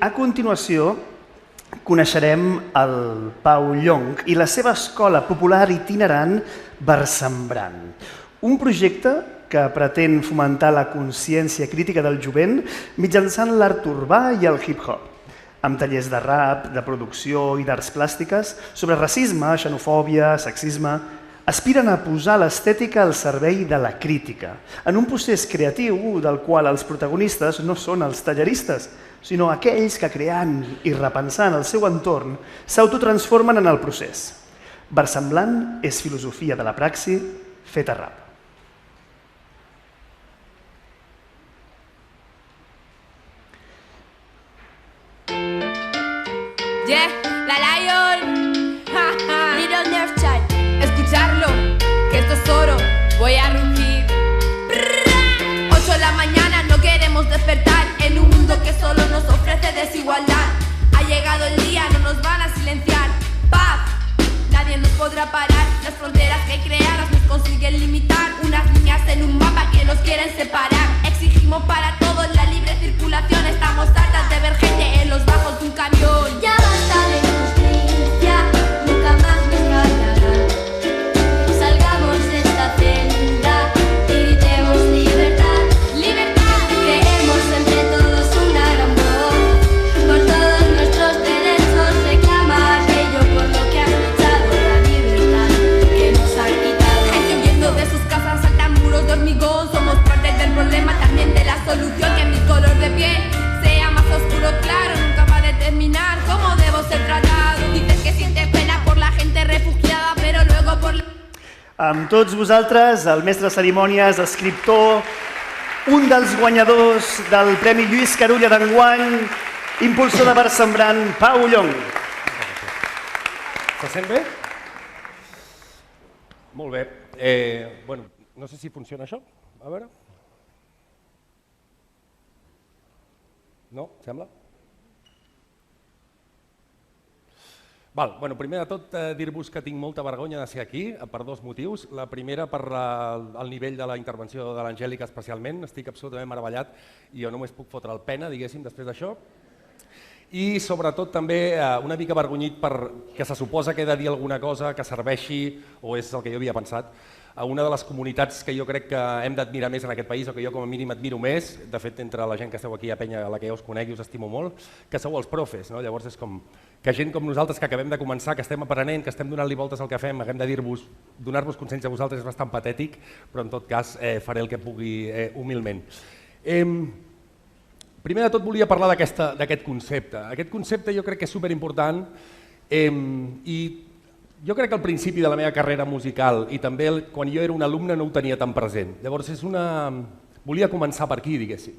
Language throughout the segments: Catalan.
a continuació coneixerem el Pau Llong i la seva escola popular itinerant Versembrant, un projecte que pretén fomentar la consciència crítica del jovent mitjançant l'art urbà i el hip-hop, amb tallers de rap, de producció i d'arts plàstiques sobre racisme, xenofòbia, sexisme. Aspiren a posar l'estètica al servei de la crítica, en un procés creatiu del qual els protagonistes no són els talleristes, sinó aquells que creant i repensant el seu entorn s'autotransformen en el procés. Versemblant és filosofia de la praxi feta rap. Yeah, la Lion, Little Nerf Child, escucharlo, que esto es oro, voy a rugir. 8 de la mañana, no queremos despertar en un mundo que solo nos ofrece desigualdad. Ha llegado el día, no nos van a silenciar. Paz, nadie nos podrá parar. Las fronteras que creadas nos consiguen limitar. Unas líneas en un mapa que nos quieren separar. Exigimos para todos la libre circulación. Estamos hartas de ver gente en los bajos de un camión. Ya basta de injusticia, nunca más nos callarán. Salgamos de esta celda y gritemos libertad. Libertad, creemos entre todos una gran voz. Por todos nuestros derechos reclama aquello por lo que has luchado. La libertad que nos han quitado. Gente huyendo de sus casas, saltan muros de hormigón. Somos parte del problema, también de la solución. Que mi color de piel sea más oscuro claro, nunca va a determinar cómo debo ser tratado. Dices que sientes pena por la gente refugiada, pero luego por la... Amb tots vosaltres, el mestre de cerimònies, escriptor, un dels guanyadors del Premi Lluís Carulla d'enguany, impulsor de Versembrant, Pau Llong. Se sent bé? Molt bé. Bueno, no sé si funciona això. A veure. No? Sembla? Bueno, primer de tot, dir-vos que tinc molta vergonya de ser aquí, per dos motius. La primera, per el nivell de la intervenció de l'Angèlica especialment. Estic absolutament meravellat i jo només puc fotre el pena, diguéssim, després d'això. I sobretot també una mica avergonyit perquè se suposa que he de dir alguna cosa que serveixi, o és el que jo havia pensat, a una de les comunitats que jo crec que hem d'admirar més en aquest país, o que jo com a mínim admiro més. De fet, entre la gent que esteu aquí a Penya, a la que jo us conec i us estimo molt, que sou els profes. Llavors és com que gent com nosaltres que acabem de començar, que estem aprenent, que estem donant-li voltes al que fem, haguem de dir-vos, donar-vos consells a vosaltres és bastant patètic, però en tot cas faré el que pugui humilment. Primer de tot volia parlar d'aquest concepte. Aquest concepte jo crec que és superimportant i jo crec que al principi de la meva carrera musical i també quan jo era un alumne no ho tenia tan present. Llavors volia començar per aquí, diguéssim.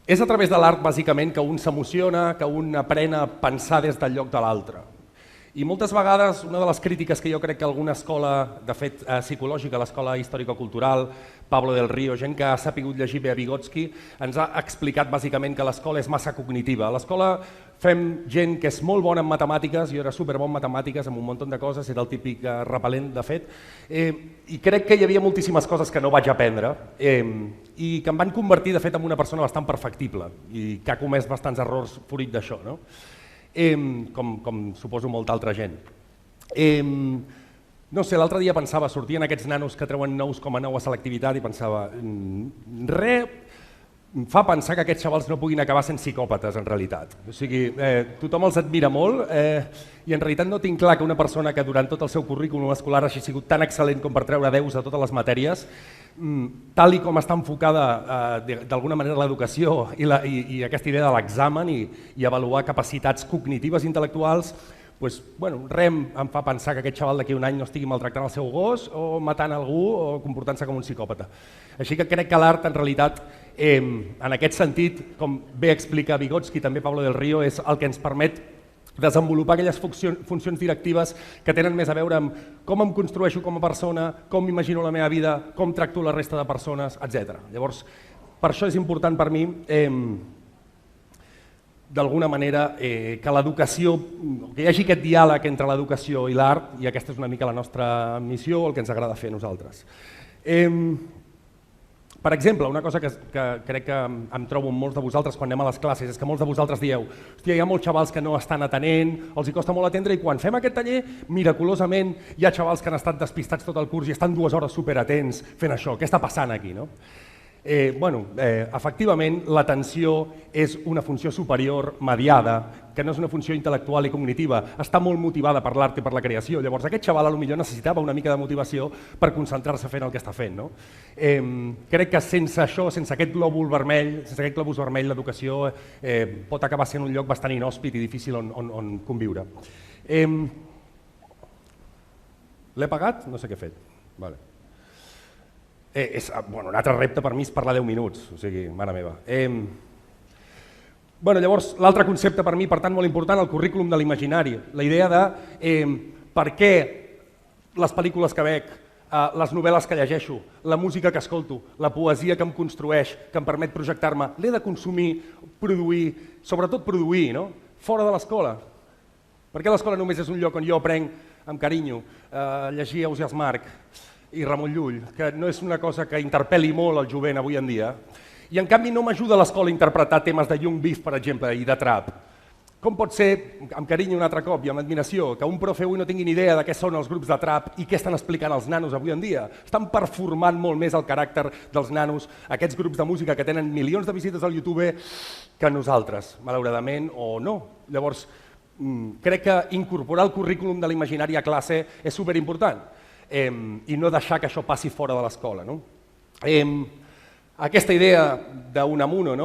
És a través de l'art bàsicament que un s'emociona, que un aprèn a pensar des del lloc de l'altre. I moltes vegades una de les crítiques que jo crec que alguna escola, de fet psicològica, l'escola històrico-cultural, Pablo del Río, gent que ha sapigut llegir bé a Vygotsky, ens ha explicat bàsicament que l'escola és massa cognitiva. A l'escola fem gent que és molt bona en matemàtiques, jo era superbon en matemàtiques, amb un munt de coses, era el típic repel·lent de fet, i crec que hi havia moltíssimes coses que no vaig aprendre i que em van convertir de fet en una persona bastant perfectible i que ha comès bastants errors fruit d'això, com suposo molta altra gent. No sé, l'altre dia pensava, sortien aquests nanos que treuen 9,9 a selectivitat i pensava, em fa pensar que aquests xavals no puguin acabar sent psicòpates en realitat. O sigui, tothom els admira molt i en realitat no tinc clar que una persona que durant tot el seu currículum escolar hagi sigut tan excel·lent com per treure 10 a totes les matèries, tal com està enfocada d'alguna manera l'educació i aquesta idea de l'examen i avaluar capacitats cognitives i intel·lectuals, em fa pensar que aquest xaval d'aquí un any no estigui maltractant el seu gos o matant algú o comportant-se com un psicòpata. Així que crec que l'art en realitat, en aquest sentit, com bé explica Vygotsky, també Pablo del Río, és el que ens permet desenvolupar aquelles funcions directives que tenen més a veure amb com em construeixo com a persona, com m'imagino la meva vida, com tracto la resta de persones, etc. Llavors, per això és important per mi d'alguna manera que l'educació, que hi hagi aquest diàleg entre l'educació i l'art, i aquesta és una mica la nostra missió, el que ens agrada fer a nosaltres. Per exemple, una cosa que crec que em trobo amb molts de vosaltres quan anem a les classes és que molts de vosaltres dieu hòstia, hi ha molts xavals que no estan atenent, els hi costa molt atendre i quan fem aquest taller, miraculosament, hi ha xavals que han estat despistats tot el curs i estan 2 hores superatents fent això. Què està passant aquí, no? Efectivament, l'atenció és una funció superior mediada, que no és una funció intel·lectual i cognitiva, està molt motivada per l'art i per la creació. Llavors aquest xaval potser necessitava una mica de motivació per concentrar-se fent el que està fent. No? Crec que sense això, sense aquest globus vermell, l'educació pot acabar sent un lloc bastant inhòspit i difícil on conviure. L'he pagat? No sé què he fet. Vale. Un altre repte per mi és parlar 10 minuts, o sigui, mare meva. Llavors, l'altre concepte per mi, per tant, molt important, el currículum de l'imaginari. La idea de per què les pel·lícules que veig, les novel·les que llegeixo, la música que escolto, la poesia que em construeix, que em permet projectar-me, l'he de consumir, produir, sobretot produir, no? Fora de l'escola. Perquè l'escola només és un lloc on jo aprenc amb carinyo a llegir Ausiàs Marc i Ramon Llull, que no és una cosa que interpel·li molt el jovent avui en dia, i en canvi no m'ajuda a l'escola a interpretar temes de Young Beef, per exemple, i de trap. Com pot ser, amb carinyo un altre cop i amb admiració, que un profe avui no tingui ni idea de què són els grups de trap i què estan explicant els nanos avui en dia? Estan performant molt més el caràcter dels nanos, aquests grups de música que tenen milions de visites al YouTube, que nosaltres, malauradament, o no. Llavors, crec que incorporar el currículum de l'imaginari a classe és superimportant. I no deixar que això passi fora de l'escola. Aquesta idea d'Unamuno,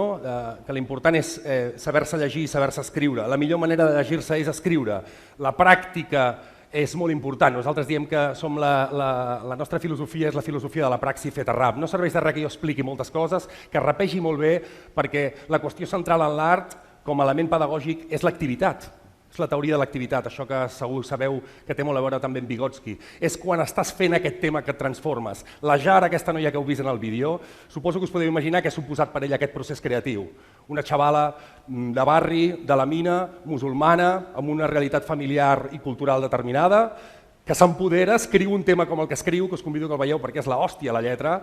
que l'important és saber-se llegir i saber-se escriure. La millor manera de llegir-se és escriure. La pràctica és molt important. Nosaltres diem que la nostra filosofia és la filosofia de la praxi feta rap. No serveix de res que jo expliqui moltes coses, que rapegi molt bé, perquè la qüestió central en l'art, com a element pedagògic, és l'activitat. És la teoria de l'activitat, això que segur sabeu que té molt a veure també amb Vygotsky. És quan estàs fent aquest tema que et transformes. La Jar, aquesta noia que heu vist en el vídeo, suposo que us podeu imaginar què ha suposat per ella aquest procés creatiu. Una xavala de barri, de la mina, musulmana, amb una realitat familiar i cultural determinada, que s'empodera, escriu un tema com el que escriu, que us convido que el veieu perquè és l'hòstia la lletra,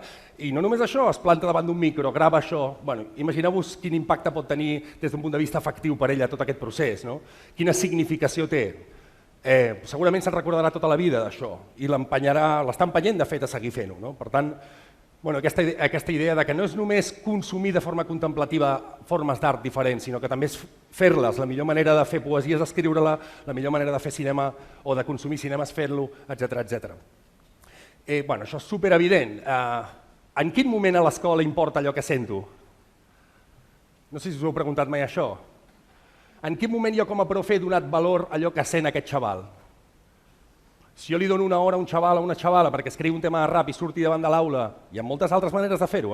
i no només això, es planta davant d'un micro, grava això. Imagineu-vos quin impacte pot tenir des d'un punt de vista afectiu per ella tot aquest procés, quina significació té. Segurament se'n recordarà tota la vida d'això i l'està empenyent de fet a seguir fent-ho. Per tant, aquesta idea de que no és només consumir de forma contemplativa formes d'art diferents, sinó que també és fer-les. La millor manera de fer poesia és escriure-la, la millor manera de fer cinema o de consumir cinema és fer-lo, etc. Això és superevident. En quin moment a l'escola importa allò que sento? No sé si us heu preguntat mai això. En quin moment jo com a profe he donat valor a allò que sent aquest xaval? Si jo li dono una hora a un xaval o una xavala perquè escriu un tema de rap i surti davant de l'aula, hi ha moltes altres maneres de fer-ho,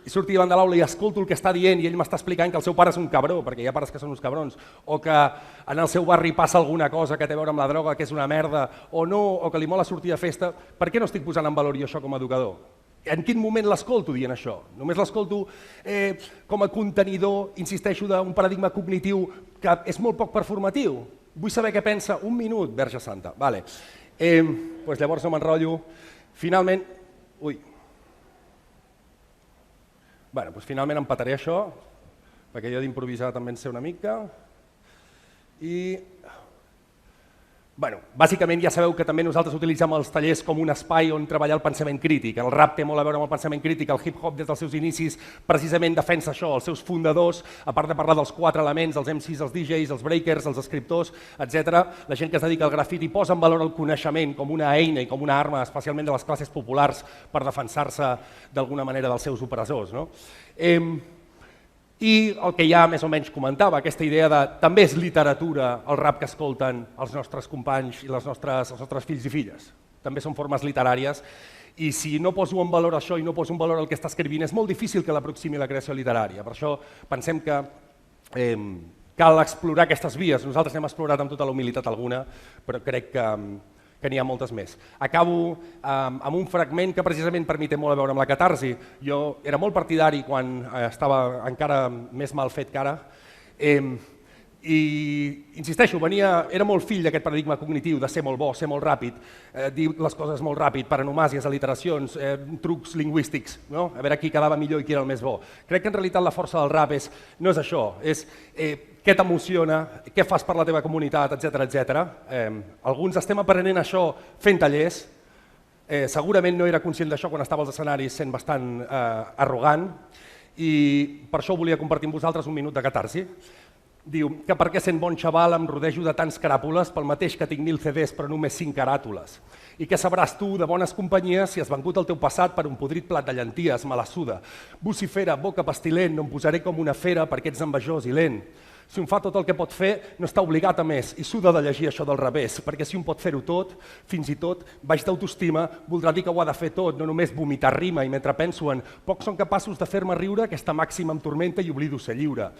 surti davant de l'aula i escolto el que està dient i ell m'està explicant que el seu pare és un cabró, perquè hi ha pares que són uns cabrons, o que en el seu barri passa alguna cosa que té a veure amb la droga, que és una merda, o no, o que li mola sortir de festa, per què no estic posant en valor jo això com a educador? En quin moment l'escolto dient això? Només l'escolto com a contenidor, insisteixo, d'un paradigma cognitiu que és molt poc performatiu. Vull saber què pensa. Un minut, Verge Santa. Llavors no m'enrotllo. Finalment... Finalment empataré això, perquè jo d'improvisar també en sé una mica. I... Bàsicament ja sabeu que també nosaltres utilitzem els tallers com un espai on treballar el pensament crític. El rap té molt a veure amb el pensament crític, el hip-hop des dels seus inicis precisament defensa això, els seus fundadors, a part de parlar dels 4 elements, els MCs, els DJs, els breakers, els escriptors, etc. La gent que es dedica al grafiti posa en valor el coneixement com una eina i com una arma, especialment de les classes populars, per defensar-se d'alguna manera dels seus opressors. I el que ja més o menys comentava, aquesta idea de també és literatura el rap que escolten els nostres companys i els nostres fills i filles. També són formes literàries i si no poso en valor això i no poso en valor el que està escrivint és molt difícil que l'aproximi a la creació literària. Per això pensem que cal explorar aquestes vies. Nosaltres n'hem explorat amb tota la humilitat alguna, però crec que n'hi ha moltes més. Acabo amb un fragment que precisament per mi té molt a veure amb la catarsi. Jo era molt partidari quan estava encara més mal fet que ara, I, insisteixo, era molt fill d'aquest paradigma cognitiu de ser molt bo, ser molt ràpid, dir les coses molt ràpid, paranomàsies, aliteracions, trucs lingüístics, no? A veure qui quedava millor i qui era el més bo. Crec que en realitat la força del rap no és això, és què t'emociona, què fas per la teva comunitat, etc. Alguns estem aprenent això fent tallers. Segurament no era conscient d'això quan estava als escenaris sent bastant arrogant i per això volia compartir amb vosaltres un minut de catarsi. Diu que perquè sent bon xaval em rodejo de tants caràpules pel mateix que tinc 1000 CDs però només 5 caràtules. I què sabràs tu de bones companyies si has vengut el teu passat per un podrit plat de llenties, me la suda. Vocifera, boca pestilent, no em posaré com una fera perquè ets envejós i lent. Si un fa tot el que pot fer, no està obligat a més i suda de llegir això del revés, perquè si un pot fer-ho tot, fins i tot, baix d'autoestima, voldrà dir que ho ha de fer tot, no només vomitar rima i mentre penso en pocs són capaços de fer-me riure, aquesta màxima em tormenta i oblido ser lliure.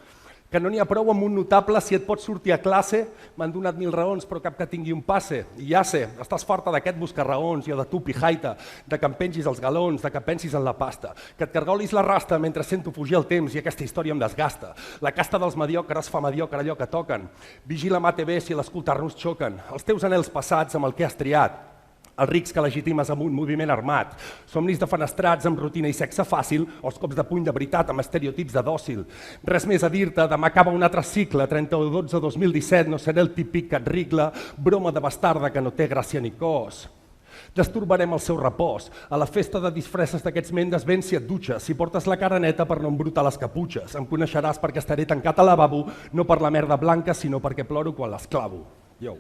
Que no n'hi ha prou amb un notable si et pots sortir a classe, m'han donat 1000 raons però cap que tingui un passe. I ja sé, estàs farta d'aquest buscar raons, jo de tu pijaita, de que em pengis els galons, de que pensis en la pasta, que et cargolis la rasta mentre sento fugir el temps i aquesta història em desgasta. La casta dels mediocres fa mediocre allò que toquen. Vigila mate bé si l'escoltar-nos xoquen. Els teus anels passats amb el que has triat. Els rics que legitimes amb un moviment armat, somnis defenestrats amb rutina i sexe fàcil o els cops de puny de veritat amb estereotips de dòcil. Res més a dir-te, demà acaba un altre cicle, 31/12/2017, no seré el típic que et rigla, broma de bastarda que no té gràcia ni cos. Destorbarem el seu repòs. A la festa de disfresses d'aquests mendes vens si et dutxes, si portes la cara neta per no embrutar les caputxes. Em coneixeràs perquè estaré tancat al lavabo, no per la merda blanca, sinó perquè ploro quan l'esclavo. Yo.